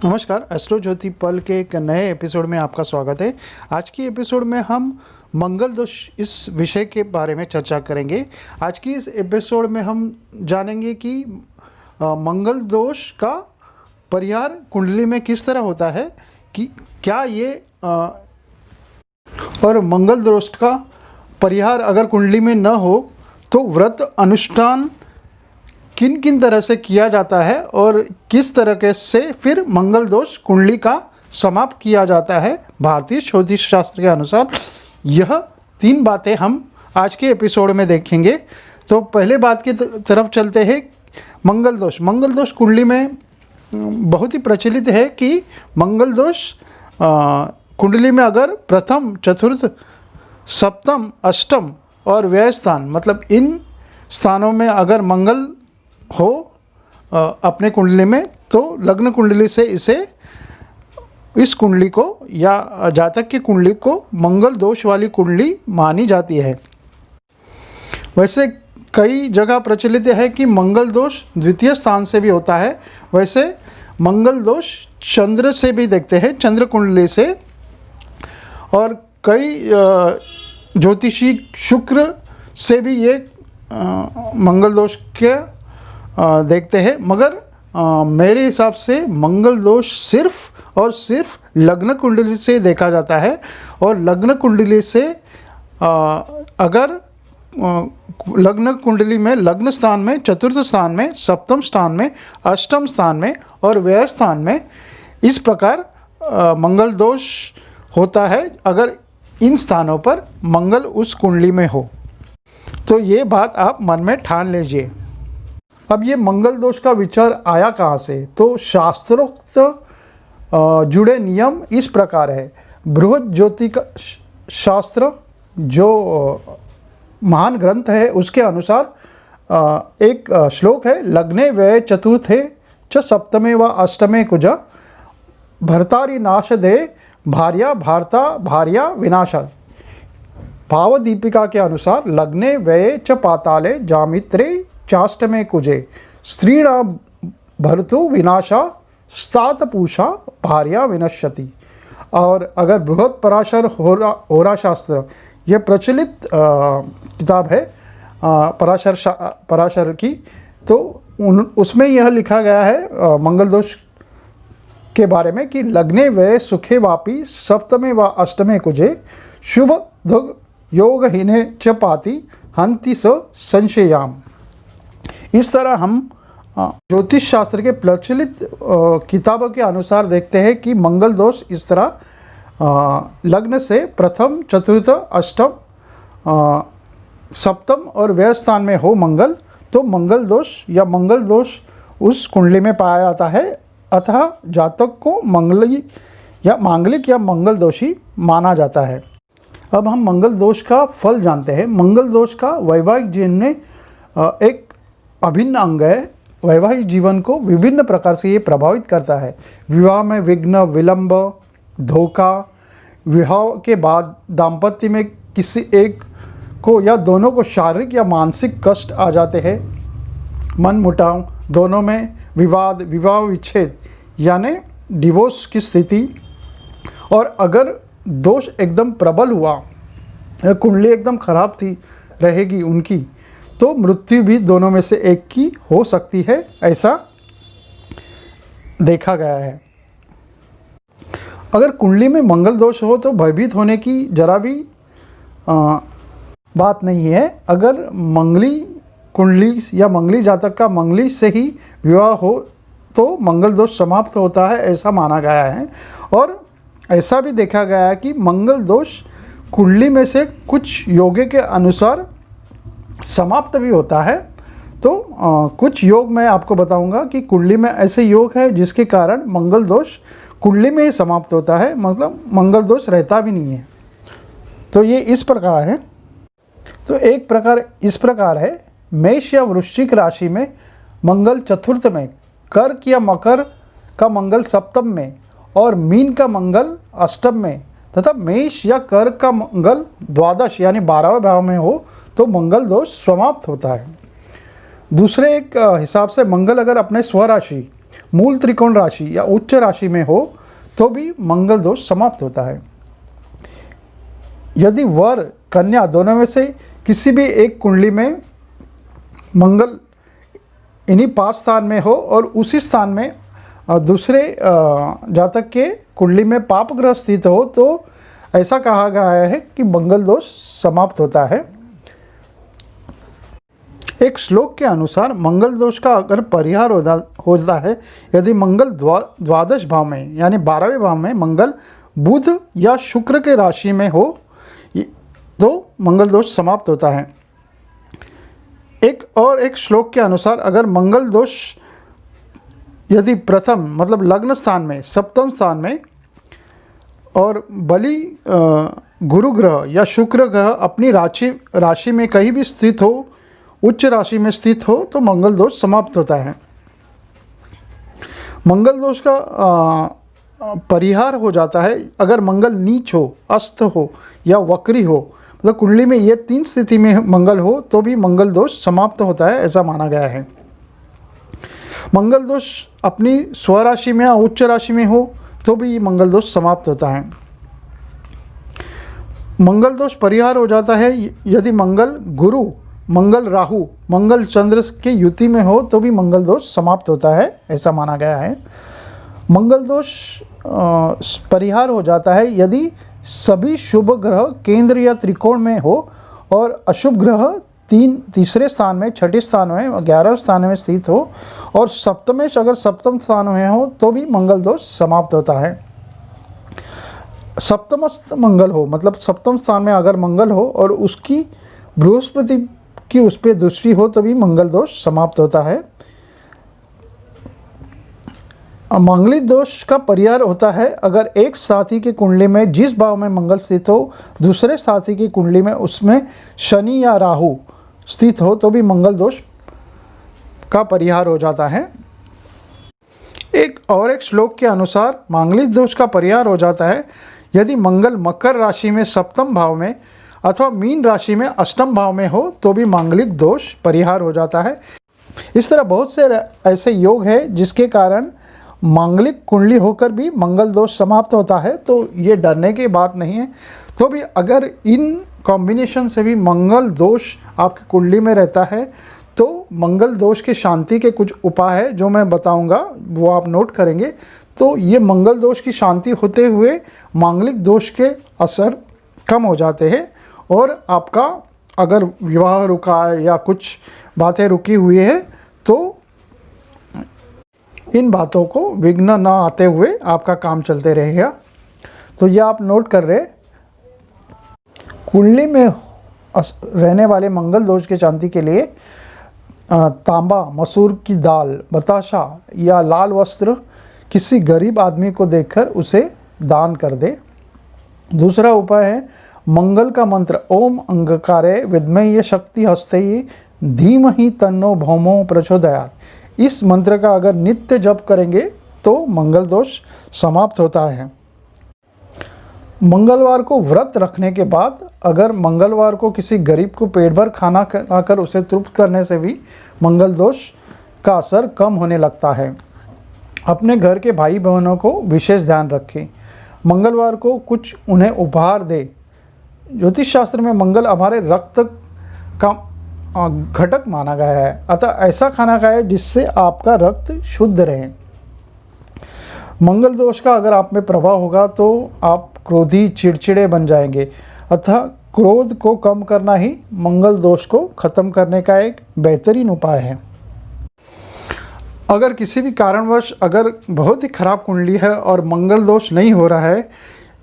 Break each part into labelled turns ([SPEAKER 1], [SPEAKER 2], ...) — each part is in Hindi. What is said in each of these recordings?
[SPEAKER 1] नमस्कार, एस्ट्रो ज्योति पल के एक नए एपिसोड में आपका स्वागत है। आज की एपिसोड में हम मंगल दोष इस विषय के बारे में चर्चा करेंगे। आज की इस एपिसोड में हम जानेंगे कि मंगल दोष का परिहार कुंडली में किस तरह होता है, कि क्या ये और मंगल दोष का परिहार अगर कुंडली में न हो तो व्रत अनुष्ठान किन किन तरह से किया जाता है और किस तरह से फिर मंगल दोष कुंडली का समाप्त किया जाता है भारतीय ज्योतिष शास्त्र के अनुसार। यह 3 बातें हम आज के एपिसोड में देखेंगे। तो पहले बात की तरफ चलते हैं। मंगल दोष कुंडली में बहुत ही प्रचलित है कि मंगल दोष कुंडली में अगर प्रथम, चतुर्थ, सप्तम, अष्टम और व्यय स्थान, मतलब इन स्थानों में अगर मंगल हो अपने कुंडली में, तो लग्न कुंडली से इस कुंडली को या जातक की कुंडली को मंगल दोष वाली कुंडली मानी जाती है। वैसे कई जगह प्रचलित है कि मंगल दोष द्वितीय स्थान से भी होता है। वैसे मंगल दोष चंद्र से भी देखते हैं, चंद्र कुंडली से, और कई ज्योतिषी शुक्र से भी ये मंगल दोष के देखते हैं। मगर मेरे हिसाब से मंगल दोष सिर्फ और सिर्फ लग्न कुंडली से देखा जाता है। और लग्न कुंडली से अगर लग्न कुंडली में लग्न स्थान में, चतुर्थ स्थान में, सप्तम स्थान में, अष्टम स्थान में और व्यय स्थान में इस प्रकार मंगल दोष होता है अगर इन स्थानों पर मंगल उस कुंडली में हो। तो ये बात आप मन में ठान लीजिए। अब ये मंगल दोष का विचार आया कहाँ से? तो शास्त्रोक्त जुड़े नियम इस प्रकार है। बृहद ज्योतिष शास्त्र जो महान ग्रंथ है उसके अनुसार एक श्लोक है, लग्ने व्यय चतुर्थे च सप्तमे व अष्टमे कुज भर्तारि नाश दे भार्या भारता भार्या विनाशा। भावदीपिका के अनुसार लग्ने व्यय च पाताले जामित्रे चाष्टमे कुजे स्त्रीणां भर्तु विनाशा स्तात पूषा भार्या विनश्यति। और अगर बृहद पराशर होरा शास्त्र, यह प्रचलित किताब है पराशर की, तो उसमें यह लिखा गया है मंगल दोष के बारे में कि लग्ने व्यय सुखे वापी सप्तमे व अष्टमे कुजे शुभ धुग योगहीने च पाति हंति स संशयाम। इस तरह हम ज्योतिष शास्त्र के प्रचलित किताबों के अनुसार देखते हैं कि मंगल दोष इस तरह लग्न से प्रथम, चतुर्थ, अष्टम, सप्तम और व्यय स्थान में हो मंगल, तो मंगल दोष उस कुंडली में पाया जाता है। अतः जातक को मांगलिक या मंगल दोषी माना जाता है। अब हम मंगल दोष का फल जानते हैं। मंगल दोष का वैवाहिक जीवन में एक अभिन्न अंग है। वैवाहिक जीवन को विभिन्न प्रकार से ये प्रभावित करता है। विवाह में विघ्न, विलंब, धोखा, विवाह के बाद दाम्पत्य में किसी एक को या दोनों को शारीरिक या मानसिक कष्ट आ जाते हैं, मन मुटाव, दोनों में विवाद, विवाह विच्छेद यानी डिवोर्स की स्थिति। और अगर दोष एकदम प्रबल हुआ, कुंडली एकदम खराब रहेगी उनकी, तो मृत्यु भी दोनों में से एक की हो सकती है, ऐसा देखा गया है। अगर कुंडली में मंगल दोष हो तो भयभीत होने की जरा भी बात नहीं है। अगर मंगली कुंडली या मंगली जातक का मंगली से ही विवाह हो तो मंगल दोष समाप्त होता है, ऐसा माना गया है। और ऐसा भी देखा गया है कि मंगल दोष कुंडली में से कुछ योगे के अनुसार समाप्त भी होता है। तो कुछ योग मैं आपको बताऊंगा कि कुंडली में ऐसे योग है जिसके कारण मंगल दोष कुंडली में ही समाप्त होता है, मतलब मंगल दोष रहता भी नहीं है। तो ये इस प्रकार है। तो एक प्रकार इस प्रकार है, मेष या वृश्चिक राशि में मंगल चतुर्थ में, कर्क या मकर का मंगल सप्तम में और मीन का मंगल अष्टम में तथा मेष या कर्क का मंगल द्वादश यानी 12वें भाव में हो तो मंगल दोष समाप्त होता है। दूसरे एक हिसाब से मंगल अगर अपने स्वराशि मूल त्रिकोण राशि या उच्च राशि में हो तो भी मंगल दोष समाप्त होता है। यदि वर कन्या दोनों में से किसी भी एक कुंडली में मंगल इन्हीं 5 स्थान में हो और उसी स्थान में दूसरे जातक के कुंडली में पाप ग्रह स्थित हो तो ऐसा कहा गया है कि मंगल दोष समाप्त होता है। एक श्लोक के अनुसार मंगल दोष का अगर परिहार होता है यदि मंगल द्वादश भाव में यानी 12वें भाव में मंगल बुध या शुक्र के राशि में हो तो मंगल दोष समाप्त होता है। एक श्लोक के अनुसार अगर मंगल दोष यदि प्रथम मतलब लग्न स्थान में, सप्तम स्थान में और बलि गुरु ग्रह या शुक्र ग्रह अपनी राशि में कहीं भी स्थित हो, उच्च राशि में स्थित हो तो मंगल दोष समाप्त होता है। मंगल दोष का परिहार हो जाता है अगर मंगल नीच हो, अस्त हो या वक्री हो, मतलब कुंडली में ये 3 स्थिति में मंगल हो तो भी मंगल दोष समाप्त होता है, ऐसा माना गया है। मंगल दोष अपनी स्वराशि में या उच्च राशि में हो तो भी मंगल दोष समाप्त होता है। मंगल दोष परिहार हो जाता है यदि मंगल गुरु, मंगल राहु, मंगल चंद्र के युति में हो तो भी मंगल दोष समाप्त होता है, ऐसा माना गया है। मंगल दोष परिहार हो जाता है यदि सभी शुभ ग्रह केंद्र या त्रिकोण में हो और अशुभ ग्रह तीसरे स्थान में, छठे स्थान में, 11वें स्थान में स्थित हो और सप्तमेश अगर सप्तम स्थान में हो तो भी मंगल दोष समाप्त होता है। सप्तमस्थ मंगल हो मतलब सप्तम स्थान में अगर मंगल हो और उसकी बृहस्पति की उस पर दृष्टि हो तो भी मंगल दोष समाप्त होता है। मंगलिक दोष का परिहार होता है अगर एक साथी की कुंडली में जिस भाव में मंगल स्थित हो दूसरे साथी की कुंडली में उसमें शनि या राहु स्थित हो तो भी मंगल दोष का परिहार हो जाता है। एक श्लोक के अनुसार मांगलिक दोष का परिहार हो जाता है यदि मंगल मकर राशि में सप्तम भाव में अथवा मीन राशि में अष्टम भाव में हो तो भी मांगलिक दोष परिहार हो जाता है। इस तरह बहुत से ऐसे योग है जिसके कारण मांगलिक कुंडली होकर भी मंगल दोष समाप्त होता है, तो ये डरने की बात नहीं है। तो भी अगर इन कॉम्बिनेशन से भी मंगल दोष आपकी कुंडली में रहता है तो मंगल दोष की शांति के कुछ उपाय है जो मैं बताऊंगा, वो आप नोट करेंगे। तो ये मंगल दोष की शांति होते हुए मांगलिक दोष के असर कम हो जाते हैं और आपका अगर विवाह रुका है या कुछ बातें रुकी हुई है तो इन बातों को विघ्न न आते हुए आपका काम चलते रहेगा। तो ये आप नोट कर रहे, कुंडली में रहने वाले मंगल दोष के शांति के लिए तांबा, मसूर की दाल, बताशा या लाल वस्त्र किसी गरीब आदमी को देकर उसे दान कर दे। दूसरा उपाय है मंगल का मंत्र ओम अंगकारे विद्महे शक्ति हस्ते धीमहि तन्नो भौमो प्रचोदयात्। इस मंत्र का अगर नित्य जप करेंगे तो मंगल दोष समाप्त होता है। मंगलवार को व्रत रखने के बाद अगर मंगलवार को किसी गरीब को पेट भर खाना खिलाकर उसे तृप्त करने से भी मंगल दोष का असर कम होने लगता है। अपने घर के भाई बहनों को विशेष ध्यान रखें। मंगलवार को कुछ उन्हें उपहार दे। ज्योतिष शास्त्र में मंगल हमारे रक्त का घटक माना गया है, अतः ऐसा खाना खाएं जिससे आपका रक्त शुद्ध रहे। मंगल दोष का अगर आप में प्रभाव होगा तो आप क्रोधी, चिड़चिड़े बन जाएंगे, अतः क्रोध को कम करना ही मंगल दोष को खत्म करने का एक बेहतरीन उपाय है। अगर किसी भी कारणवश अगर बहुत ही खराब कुंडली है और मंगल दोष नहीं हो रहा है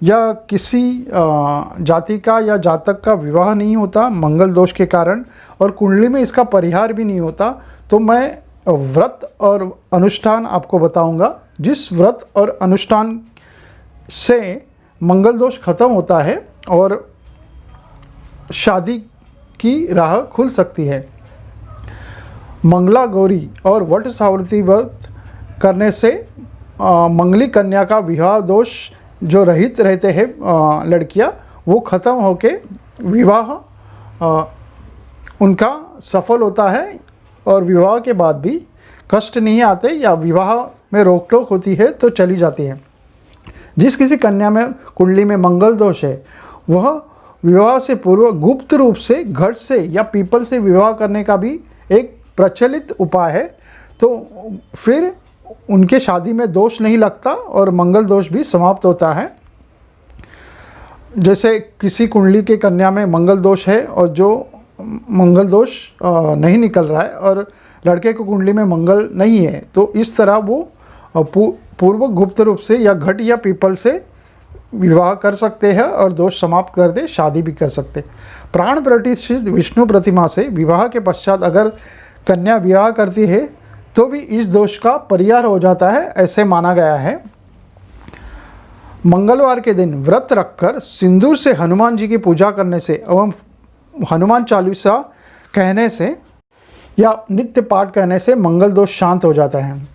[SPEAKER 1] या किसी जाति का या जातक का विवाह नहीं होता मंगल दोष के कारण और कुंडली में इसका परिहार भी नहीं होता, तो मैं व्रत और अनुष्ठान आपको बताऊंगा जिस व्रत और अनुष्ठान से मंगल दोष खत्म होता है और शादी की राह खुल सकती है। मंगला गौरी और वट सावित्री व्रत करने से मंगली कन्या का विवाह दोष जो रहित रहते हैं लड़कियां, वो ख़त्म होके विवाह उनका सफल होता है और विवाह के बाद भी कष्ट नहीं आते या विवाह में रोक टोक होती है तो चली जाती है। जिस किसी कन्या में कुंडली में मंगल दोष है वह विवाह से पूर्व गुप्त रूप से घट से या पीपल से विवाह करने का भी एक प्रचलित उपाय है, तो फिर उनके शादी में दोष नहीं लगता और मंगल दोष भी समाप्त होता है। जैसे किसी कुंडली के कन्या में मंगल दोष है और जो मंगल दोष नहीं निकल रहा है और लड़के को कुंडली में मंगल नहीं है, तो इस तरह वो पूर्व गुप्त रूप से या घट या पीपल से विवाह कर सकते हैं और दोष समाप्त कर दे, शादी भी कर सकते। प्राण प्रतिष्ठित विष्णु प्रतिमा से विवाह के पश्चात अगर कन्या विवाह करती है तो भी इस दोष का परिहार हो जाता है, ऐसे माना गया है। मंगलवार के दिन व्रत रखकर सिंदूर से हनुमान जी की पूजा करने से एवं हनुमान चालीसा कहने से या नित्य पाठ कहने से मंगल दोष शांत हो जाता है।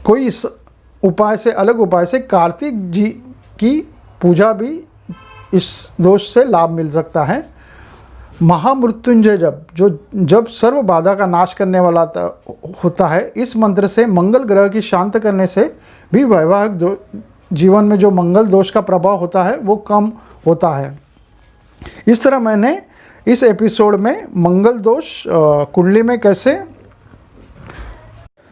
[SPEAKER 1] कोई इस उपाय से अलग उपाय से कार्तिक जी की पूजा भी इस दोष से लाभ मिल सकता है। महामृत्युंजय जब सर्व बाधा का नाश करने वाला होता है, इस मंत्र से मंगल ग्रह की शांत करने से भी वैवाहिक जीवन में जो मंगल दोष का प्रभाव होता है वो कम होता है। इस तरह मैंने इस एपिसोड में मंगल दोष कुंडली में कैसे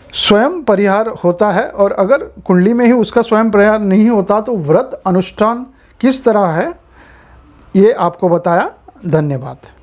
[SPEAKER 1] स्वयं परिहार होता है और अगर कुंडली में ही उसका स्वयं परिहार नहीं होता तो व्रत अनुष्ठान किस तरह है ये आपको बताया। धन्यवाद।